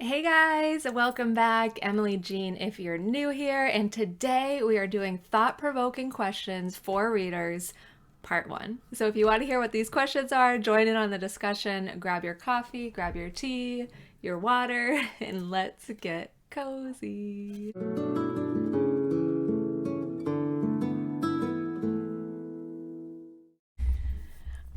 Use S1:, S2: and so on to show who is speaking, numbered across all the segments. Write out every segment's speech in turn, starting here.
S1: Hey guys, welcome back. Emily Jean if you're new here, and today we are doing thought-provoking questions for readers, part 1. So if you want to hear what these questions are, join in on the discussion, grab your coffee, grab your tea, your water, and let's get cozy.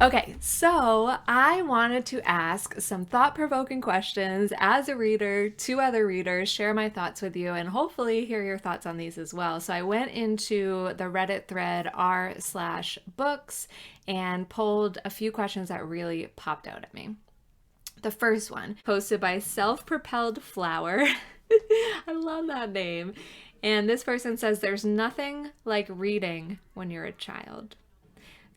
S1: Okay, so I wanted to ask some thought provoking questions as a reader to other readers, share my thoughts with you, and hopefully hear your thoughts on these as well. So I went into the Reddit thread r/books and pulled a few questions that really popped out at me. The first one, posted by Self Propelled Flower. I love that name. And this person says, there's nothing like reading when you're a child.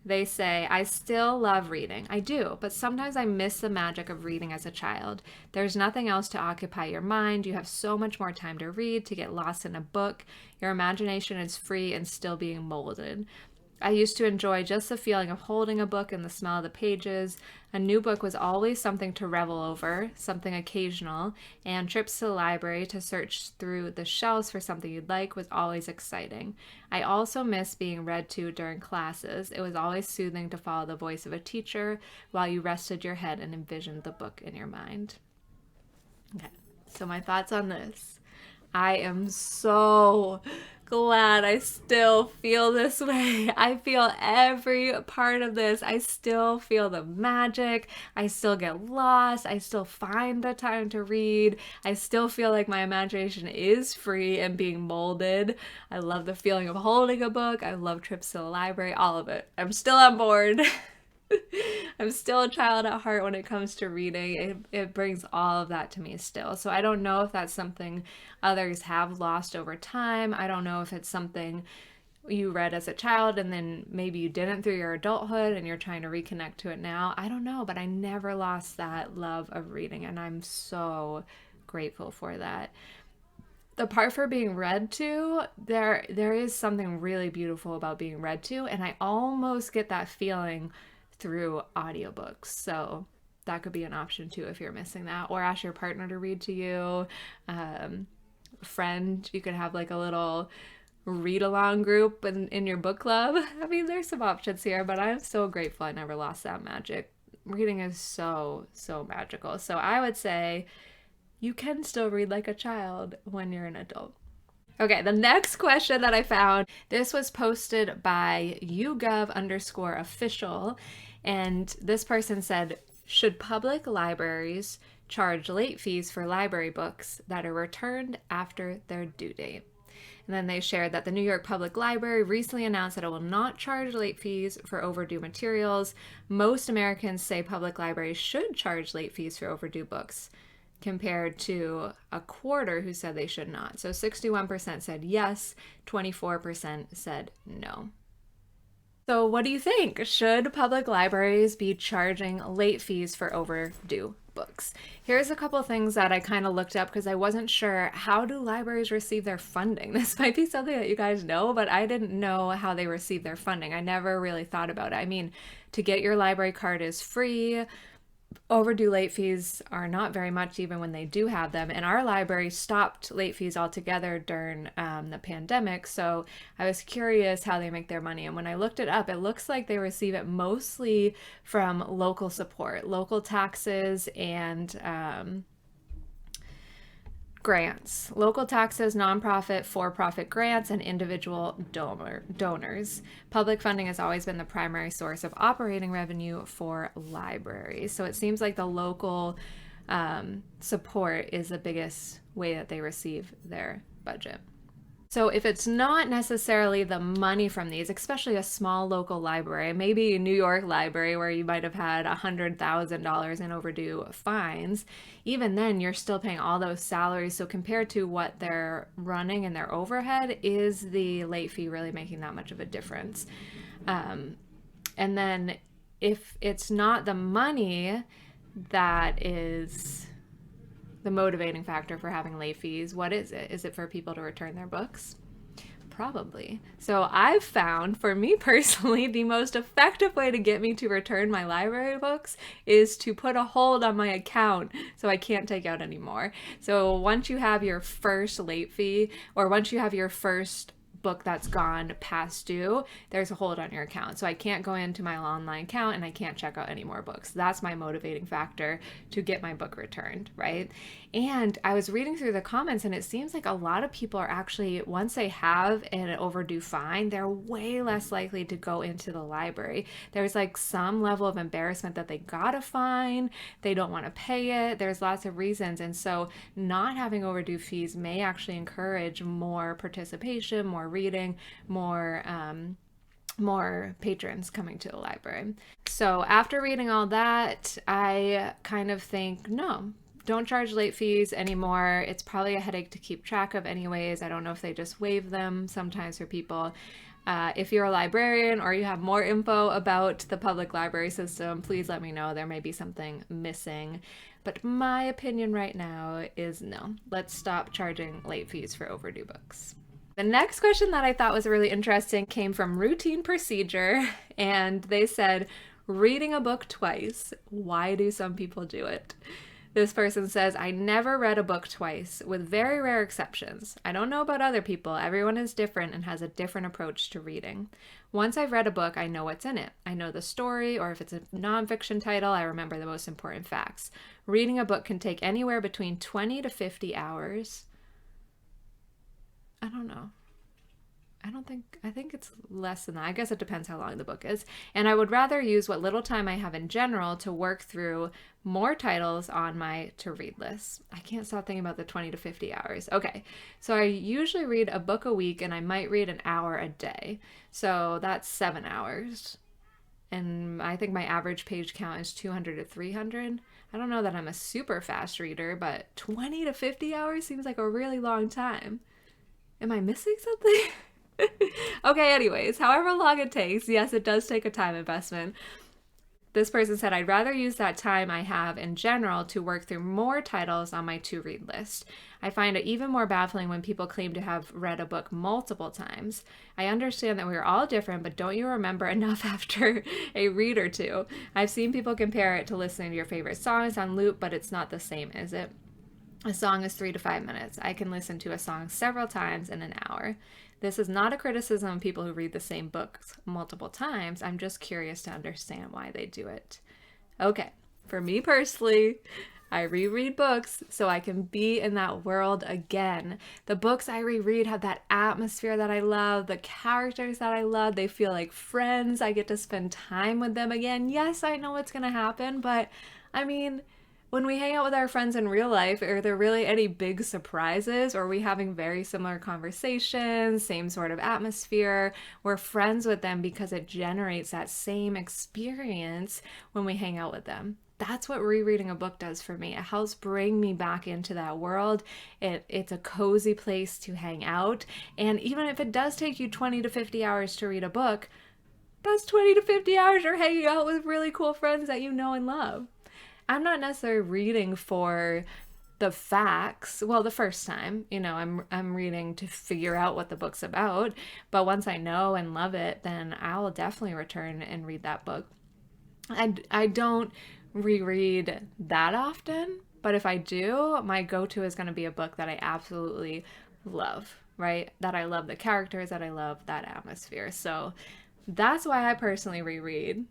S1: They say, I still love reading. I do, but sometimes I miss the magic of reading as a child. There's nothing else to occupy your mind. You have so much more time to read, to get lost in a book. Your imagination is free and still being molded. I used to enjoy just the feeling of holding a book and the smell of the pages. A new book was always something to revel over, something occasional, and trips to the library to search through the shelves for something you'd like was always exciting. I also miss being read to during classes. It was always soothing to follow the voice of a teacher while you rested your head and envisioned the book in your mind. Okay, so my thoughts on this. I am so glad I still feel this way. I feel every part of this. I still feel the magic. I still get lost. I still find the time to read. I still feel like my imagination is free and being molded. I love the feeling of holding a book. I love trips to the library, all of it. I'm still on board. I'm still a child at heart when it comes to reading. It brings all of that to me still. So I don't know if that's something others have lost over time. I don't know if it's something you read as a child and then maybe you didn't through your adulthood and you're trying to reconnect to it now. I don't know, but I never lost that love of reading, and I'm so grateful for that. The part for being read to, there is something really beautiful about being read to, and I almost get that feeling through audiobooks. So that could be an option too if you're missing that, or ask your partner to read to you. Friend, you could have like a little read along group in your book club. I mean, there's some options here, but I'm so grateful I never lost that magic. Reading is so magical. So I would say you can still read like a child when you're an adult. Okay, the next question that I found, this was posted by YouGov_official, and this person said, should public libraries charge late fees for library books that are returned after their due date? And then they shared that the New York Public Library recently announced that it will not charge late fees for overdue materials. Most Americans say public libraries should charge late fees for overdue books, compared to a quarter who said they should not. So 61% said yes, 24% said no. So what do you think? Should public libraries be charging late fees for overdue books? Here's a couple things that I kind of looked up because I wasn't sure, how do libraries receive their funding? This might be something that you guys know, but I didn't know how they receive their funding. I never really thought about it. I mean, to get your library card is free. Overdue late fees are not very much even when they do have them, and our library stopped late fees altogether during the pandemic, so I was curious how they make their money, and when I looked it up, it looks like they receive it mostly from local support, local taxes, and grants, local taxes, nonprofit, for-profit grants, and individual donors. Public funding has always been the primary source of operating revenue for libraries. So it seems like the local support is the biggest way that they receive their budget. So if it's not necessarily the money from these, especially a small local library, maybe a New York library where you might have had $100,000 in overdue fines, even then you're still paying all those salaries. So compared to what they're running and their overhead, is the late fee really making that much of a difference? And then if it's not the money that is the motivating factor for having late fees, what is it? Is it for people to return their books? Probably. So I've found, for me personally, the most effective way to get me to return my library books is to put a hold on my account so I can't take out anymore. So once you have your first late fee, or once you have your first book that's gone past due, there's a hold on your account. So I can't go into my online account and I can't check out any more books. That's my motivating factor to get my book returned, right? And I was reading through the comments and it seems like a lot of people are actually, once they have an overdue fine, they're way less likely to go into the library. There's like some level of embarrassment that they got a fine, they don't want to pay it. There's lots of reasons. And so not having overdue fees may actually encourage more participation, more reading, more patrons coming to the library. So after reading all that, I kind of think, no, don't charge late fees anymore. It's probably a headache to keep track of anyways. I don't know if they just waive them sometimes for people. If you're a librarian or you have more info about the public library system, please let me know. There may be something missing. But my opinion right now is no. Let's stop charging late fees for overdue books. The next question that I thought was really interesting came from Routine Procedure, and they said, reading a book twice, why do some people do it? This person says, I never read a book twice, with very rare exceptions. I don't know about other people. Everyone is different and has a different approach to reading. Once I've read a book, I know what's in it. I know the story, or if it's a nonfiction title, I remember the most important facts. Reading a book can take anywhere between 20 to 50 hours. I don't know. I think it's less than that. I guess it depends how long the book is. And I would rather use what little time I have in general to work through more titles on my to-read list. I can't stop thinking about the 20 to 50 hours. Okay, so I usually read a book a week and I might read an hour a day. So that's 7 hours. And I think my average page count is 200 to 300. I don't know that I'm a super fast reader, but 20 to 50 hours seems like a really long time. Am I missing something? Okay, anyways, however long it takes, yes, it does take a time investment. This person said, I'd rather use that time I have in general to work through more titles on my to-read list. I find it even more baffling when people claim to have read a book multiple times. I understand that we are all different, but don't you remember enough after a read or two? I've seen people compare it to listening to your favorite songs on loop, but it's not the same, is it? A song is 3 to 5 minutes. I can listen to a song several times in an hour. This is not a criticism of people who read the same books multiple times. I'm just curious to understand why they do it. Okay, for me personally, I reread books so I can be in that world again. The books I reread have that atmosphere that I love, the characters that I love. They feel like friends. I get to spend time with them again. Yes, I know what's going to happen, but I mean, when we hang out with our friends in real life, are there really any big surprises? Or are we having very similar conversations, same sort of atmosphere? We're friends with them because it generates that same experience when we hang out with them. That's what rereading a book does for me. It helps bring me back into that world. It's a cozy place to hang out. And even if it does take you 20 to 50 hours to read a book, that's 20 to 50 hours you're hanging out with really cool friends that you know and love. I'm not necessarily reading for the facts. Well, the first time, I'm reading to figure out what the book's about. But once I know and love it, then I'll definitely return and read that book. I don't reread that often, but if I do, my go-to is going to be a book that I absolutely love, right? That I love the characters, that I love that atmosphere. So that's why I personally reread.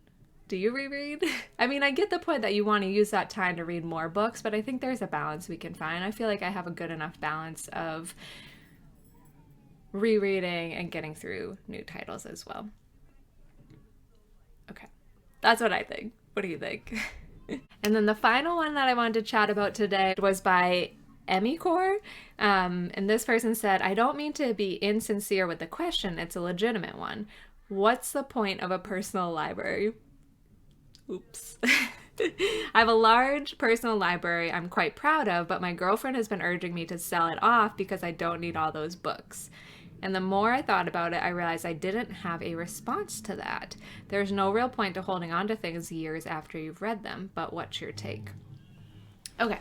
S1: Do you reread? I mean, I get the point that you want to use that time to read more books, but I think there's a balance we can find. I feel like I have a good enough balance of rereading and getting through new titles as well. Okay, that's what I think. What do you think? And then the final one that I wanted to chat about today was by Emicor. And this person said, I don't mean to be insincere with the question. It's a legitimate one. What's the point of a personal library? Oops. I have a large personal library I'm quite proud of, but my girlfriend has been urging me to sell it off because I don't need all those books. And the more I thought about it, I realized I didn't have a response to that. There's no real point to holding on to things years after you've read them, but what's your take? Okay.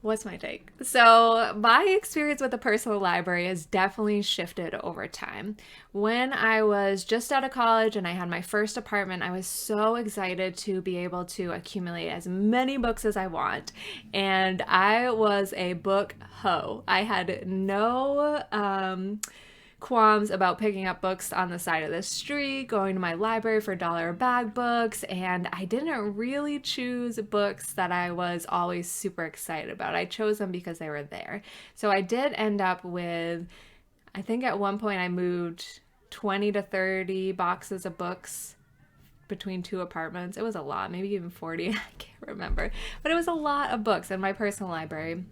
S1: What's my take? So, my experience with the personal library has definitely shifted over time. When I was just out of college and I had my first apartment, I was so excited to be able to accumulate as many books as I want. And I was a book hoe. I had no qualms about picking up books on the side of the street, going to my library for $1 a bag books, and I didn't really choose books that I was always super excited about. I chose them because they were there. So I did end up with, I think at one point I moved 20 to 30 boxes of books between two apartments. It was a lot, maybe even 40, I can't remember. But it was a lot of books in my personal library.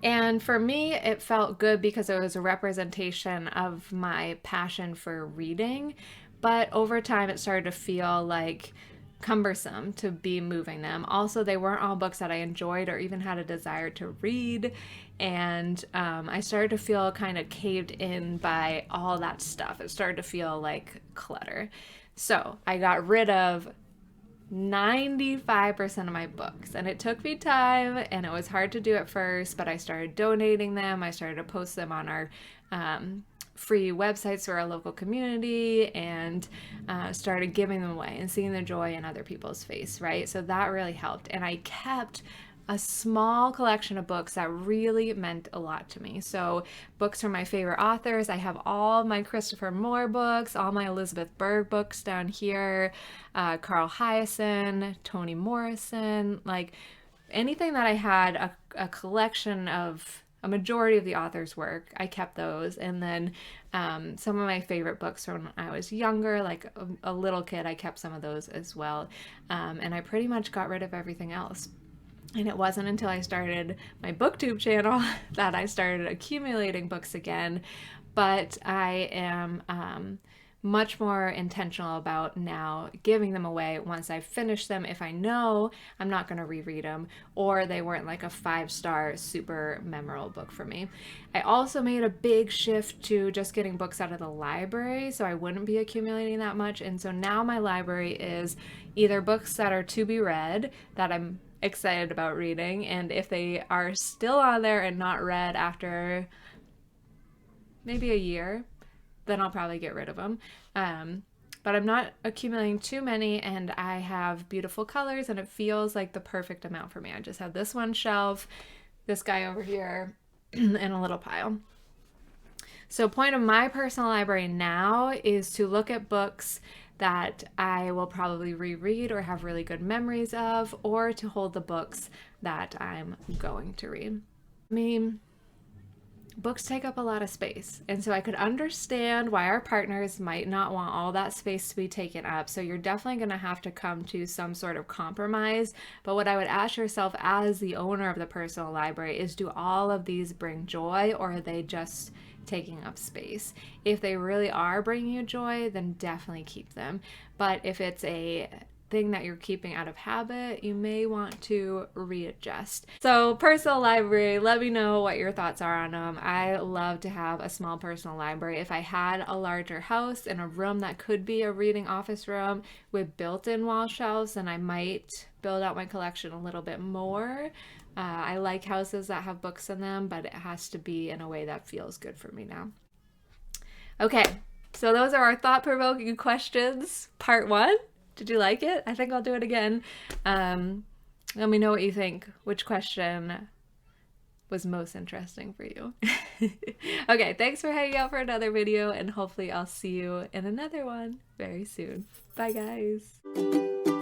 S1: And for me, it felt good because it was a representation of my passion for reading. But over time, it started to feel like cumbersome to be moving them. Also, they weren't all books that I enjoyed or even had a desire to read. And I started to feel kind of caved in by all that stuff. It started to feel like clutter. So I got rid of 95% of my books, and it took me time and it was hard to do at first, but I started donating them. I started to post them on our free websites for our local community, and started giving them away and seeing the joy in other people's face, right? So that really helped, and I kept a small collection of books that really meant a lot to me. So books from my favorite authors. I have all my Christopher Moore books, all my Elizabeth Berg books down here, Carl Hyacin, Toni Morrison, like anything that I had a collection of a majority of the author's work. I kept those. And then some of my favorite books from when I was younger, like a little kid, I kept some of those as well. And I pretty much got rid of everything else. And it wasn't until I started my booktube channel that I started accumulating books again. But I am much more intentional about now giving them away once I've finished them, if I know I'm not going to reread them or they weren't like a 5-star super memorable book for me. I also made a big shift to just getting books out of the library so I wouldn't be accumulating that much. And so now my library is either books that are to be read that I'm excited about reading, and if they are still on there and not read after maybe a year, then I'll probably get rid of them. But I'm not accumulating too many, and I have beautiful colors, and it feels like the perfect amount for me. I just have this one shelf, this guy over here, and a little pile. So point of my personal library now is to look at books that I will probably reread or have really good memories of, or to hold the books that I'm going to read. I mean, books take up a lot of space, and so I could understand why our partners might not want all that space to be taken up. So you're definitely going to have to come to some sort of compromise. But what I would ask yourself as the owner of the personal library is, do all of these bring joy, or are they just taking up space? If they really are bringing you joy, then definitely keep them. But if it's a thing that you're keeping out of habit, you may want to readjust. So personal library, let me know what your thoughts are on them. I love to have a small personal library. If I had a larger house and a room that could be a reading office room with built-in wall shelves, then I might build out my collection a little bit more. I like houses that have books in them, but it has to be in a way that feels good for me now. Okay, so those are our thought-provoking questions, part 1. Did you like it? I think I'll do it again. Let me know what you think. Which question was most interesting for you? Okay, thanks for hanging out for another video, and hopefully I'll see you in another one very soon. Bye, guys.